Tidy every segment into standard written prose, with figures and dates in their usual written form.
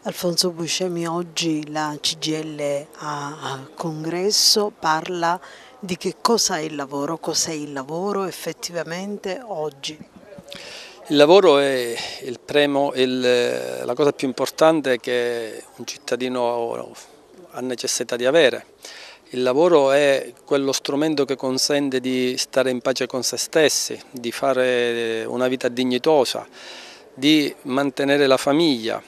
Alfonso Buscemi, oggi la CGIL a congresso parla di che cosa è il lavoro, cos'è il lavoro effettivamente oggi. Il lavoro è la cosa più importante che un cittadino ha necessità di avere. Il lavoro è quello strumento che consente di stare in pace con se stessi, di fare una vita dignitosa, di mantenere la famiglia.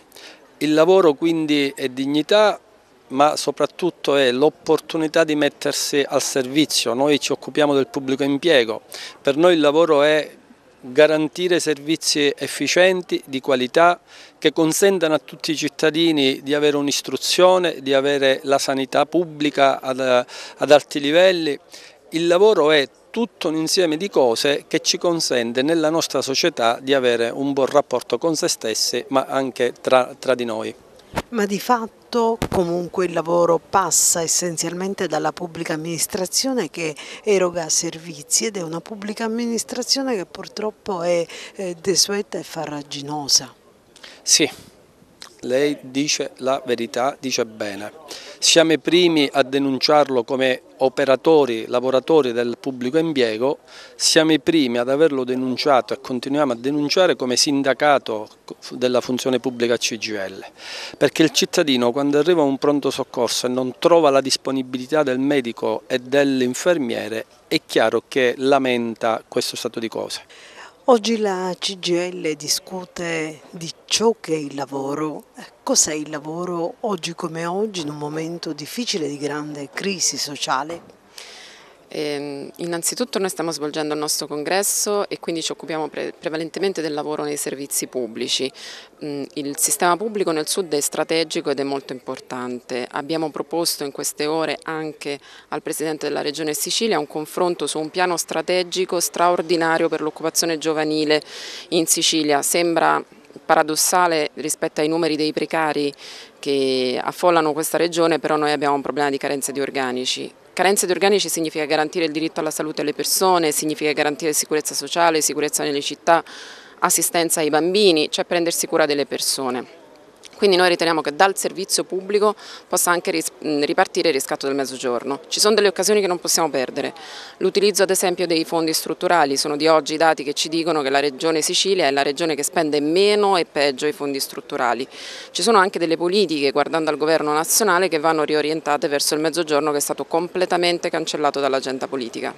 Il lavoro quindi è dignità, ma soprattutto è l'opportunità di mettersi al servizio. Noi ci occupiamo del pubblico impiego, per noi il lavoro è garantire servizi efficienti, di qualità, che consentano a tutti i cittadini di avere un'istruzione, di avere la sanità pubblica ad alti livelli. Il lavoro è tutto un insieme di cose che ci consente nella nostra società di avere un buon rapporto con se stessi, ma anche tra di noi. Ma di fatto comunque il lavoro passa essenzialmente dalla pubblica amministrazione che eroga servizi ed è una pubblica amministrazione che purtroppo è desueta e farraginosa. Sì, lei dice la verità, dice bene. Siamo i primi a denunciarlo come operatori, lavoratori del pubblico impiego, siamo i primi ad averlo denunciato e continuiamo a denunciare come sindacato della funzione pubblica CGIL, perché il cittadino quando arriva a un pronto soccorso e non trova la disponibilità del medico e dell'infermiere è chiaro che lamenta questo stato di cose. Oggi la CGIL discute di ciò che è il lavoro. Cos'è il lavoro oggi come oggi in un momento difficile di grande crisi sociale? Innanzitutto noi stiamo svolgendo il nostro congresso e quindi ci occupiamo prevalentemente del lavoro nei servizi pubblici. Il sistema pubblico nel Sud è strategico ed è molto importante. Abbiamo proposto in queste ore anche al Presidente della Regione Sicilia un confronto su un piano strategico straordinario per l'occupazione giovanile in Sicilia. Sembra paradossale rispetto ai numeri dei precari che affollano questa regione, però noi abbiamo un problema di carenza di organici. Carenza di organici significa garantire il diritto alla salute alle persone, significa garantire sicurezza sociale, sicurezza nelle città, assistenza ai bambini, cioè prendersi cura delle persone. Quindi noi riteniamo che dal servizio pubblico possa anche ripartire il riscatto del Mezzogiorno. Ci sono delle occasioni che non possiamo perdere. L'utilizzo ad esempio dei fondi strutturali, sono di oggi i dati che ci dicono che la regione Sicilia è la regione che spende meno e peggio i fondi strutturali. Ci sono anche delle politiche, guardando al governo nazionale, che vanno riorientate verso il Mezzogiorno che è stato completamente cancellato dall'agenda politica.